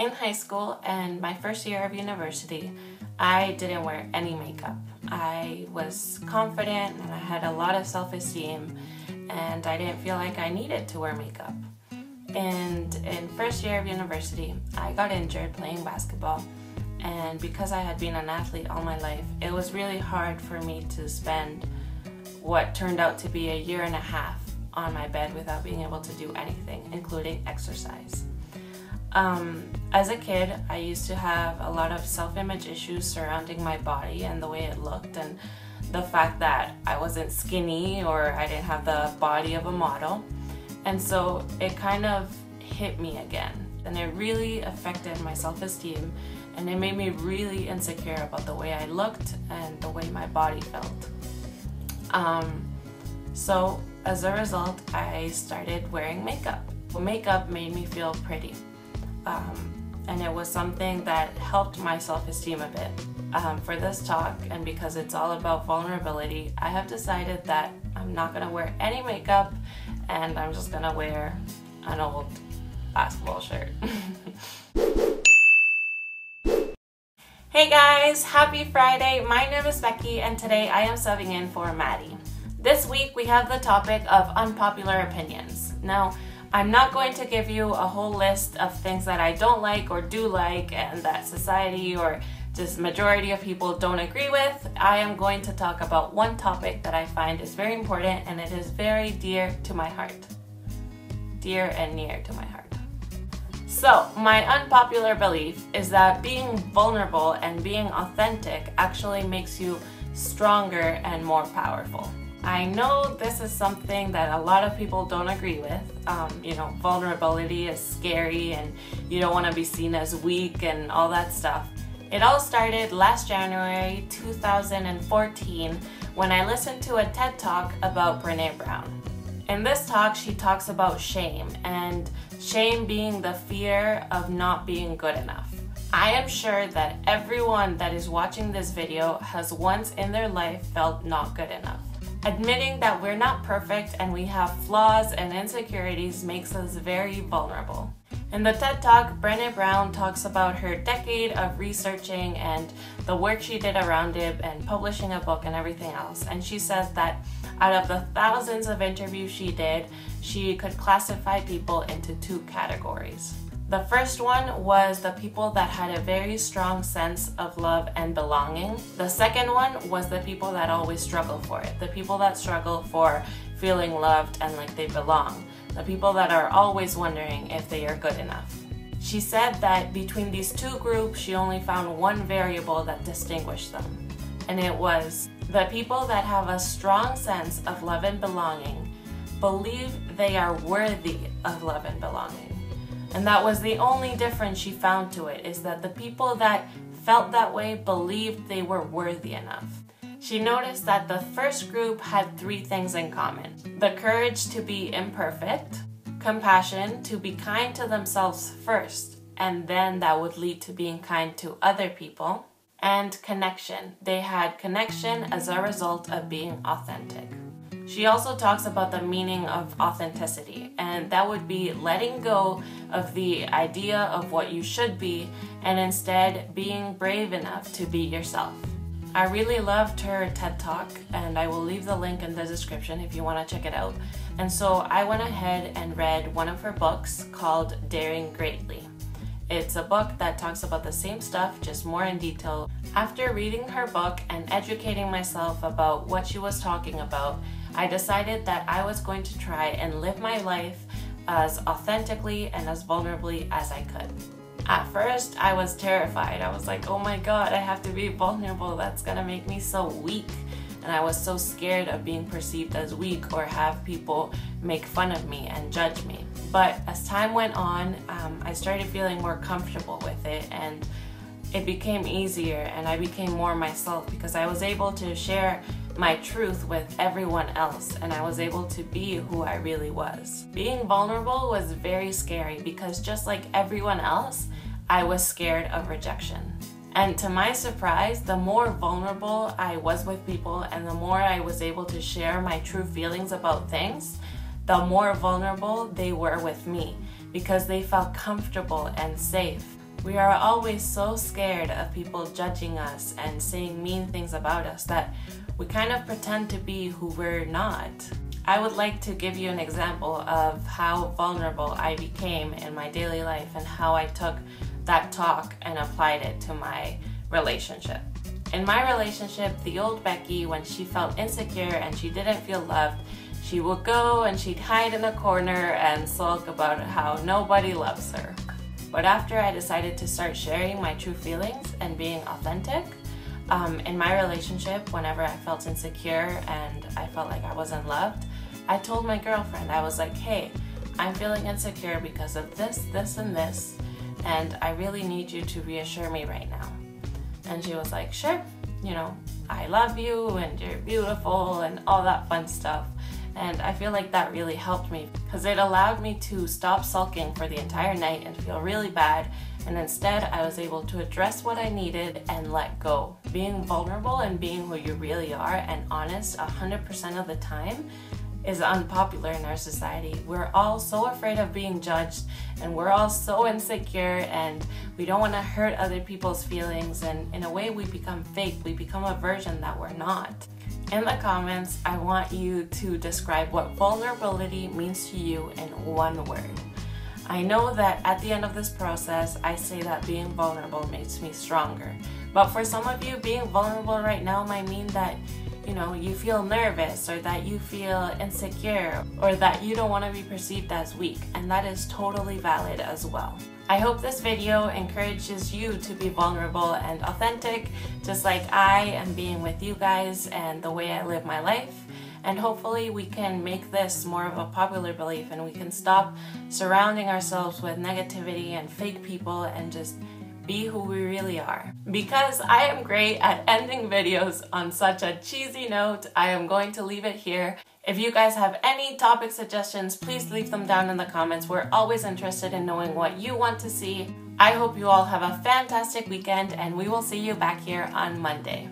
In high school and my first year of university, I didn't wear any makeup. I was confident and I had a lot of self-esteem, and I didn't feel like I needed to wear makeup. And in first year of university, I got injured playing basketball, and because I had been an athlete all my life, it was really hard for me to spend what turned out to be a year and a half on my bed without being able to do anything, including exercise. As a kid, I used to have a lot of self-image issues surrounding my body and the way it looked, and the fact that I wasn't skinny or I didn't have the body of a model. And so it kind of hit me again, and it really affected my self-esteem, and it made me really insecure about the way I looked and the way my body felt. So as a result, I started wearing makeup. Makeup made me feel pretty. And it was something that helped my self-esteem a bit. For this talk, and because it's all about vulnerability, I have decided that I'm not gonna wear any makeup and I'm just gonna wear an old basketball shirt. Hey guys, happy Friday. My name is Becky and today I am subbing in for Maddie. This week we have the topic of unpopular opinions. Now, I'm not going to give you a whole list of things that I don't like or do like and that society or just majority of people don't agree with. I am going to talk about one topic that I find is very important, and it is very dear to my heart. Dear and near to my heart. So, my unpopular belief is that being vulnerable and being authentic actually makes you stronger and more powerful. I know this is something that a lot of people don't agree with. Vulnerability is scary and you don't want to be seen as weak and all that stuff. It all started last January 2014 when I listened to a TED Talk about Brene. In this talk, she talks about shame, and shame being the fear of not being good enough. I am sure that everyone that is watching this video has once in their life felt not good enough. Admitting that we're not perfect and we have flaws and insecurities makes us very vulnerable. In the TED Talk, Brene talks about her decade of researching and the work she did around it and publishing a book and everything else. And she says that out of the thousands of interviews she did, she could classify people into two categories. The first one was the people that had a very strong sense of love and belonging. The second one was the people that always struggle for it. The people that struggle for feeling loved and like they belong. The people that are always wondering if they are good enough. She said that between these two groups, she only found one variable that distinguished them. And it was the people that have a strong sense of love and belonging believe they are worthy of love and belonging. And that was the only difference she found to it, is that the people that felt that way believed they were worthy enough. She noticed that the first group had three things in common: the courage to be imperfect, compassion to be kind to themselves first, and then that would lead to being kind to other people, and connection. They had connection as a result of being authentic. She also talks about the meaning of authenticity, and that would be letting go of the idea of what you should be and instead being brave enough to be yourself. I really loved her TED Talk, and I will leave the link in the description if you want to check it out. And so I went ahead and read one of her books called Daring Greatly. It's a book that talks about the same stuff, just more in detail. After reading her book and educating myself about what she was talking about, I decided that I was going to try and live my life as authentically and as vulnerably as I could. At first, I was terrified. I was like, oh my God, I have to be vulnerable. That's gonna make me so weak. And I was so scared of being perceived as weak or have people make fun of me and judge me. But as time went on, I started feeling more comfortable with it, and it became easier, and I became more myself because I was able to share my truth with everyone else, and I was able to be who I really was. Being vulnerable was very scary because just like everyone else, I was scared of rejection. And to my surprise, the more vulnerable I was with people and the more I was able to share my true feelings about things, the more vulnerable they were with me because they felt comfortable and safe. We are always so scared of people judging us and saying mean things about us that we kind of pretend to be who we're not. I would like to give you an example of how vulnerable I became in my daily life and how I took that talk and applied it to my relationship. In my relationship, the old Becky, when she felt insecure and she didn't feel loved, she would go and she'd hide in a corner and sulk about how nobody loves her. But after I decided to start sharing my true feelings and being authentic, in my relationship, whenever I felt insecure and I felt like I wasn't loved, I told my girlfriend, I was like, hey, I'm feeling insecure because of this, this, and this, and I really need you to reassure me right now. And she was like, sure, I love you and you're beautiful and all that fun stuff. And I feel like that really helped me because it allowed me to stop sulking for the entire night and feel really bad. And instead, I was able to address what I needed and let go. Being vulnerable and being who you really are and honest 100% of the time is unpopular in our society. We're all so afraid of being judged and we're all so insecure and we don't want to hurt other people's feelings, and in a way we become fake. We become a version that we're not. In the comments, I want you to describe what vulnerability means to you in one word. I know that at the end of this process, I say that being vulnerable makes me stronger. But for some of you, being vulnerable right now might mean that you feel nervous or that you feel insecure or that you don't want to be perceived as weak, and that is totally valid as well. I hope this video encourages you to be vulnerable and authentic, just like I am being with you guys and the way I live my life. And hopefully we can make this more of a popular belief and we can stop surrounding ourselves with negativity and fake people and just be who we really are. Because I am great at ending videos on such a cheesy note, I am going to leave it here. If you guys have any topic suggestions, please leave them down in the comments. We're always interested in knowing what you want to see. I hope you all have a fantastic weekend and we will see you back here on Monday.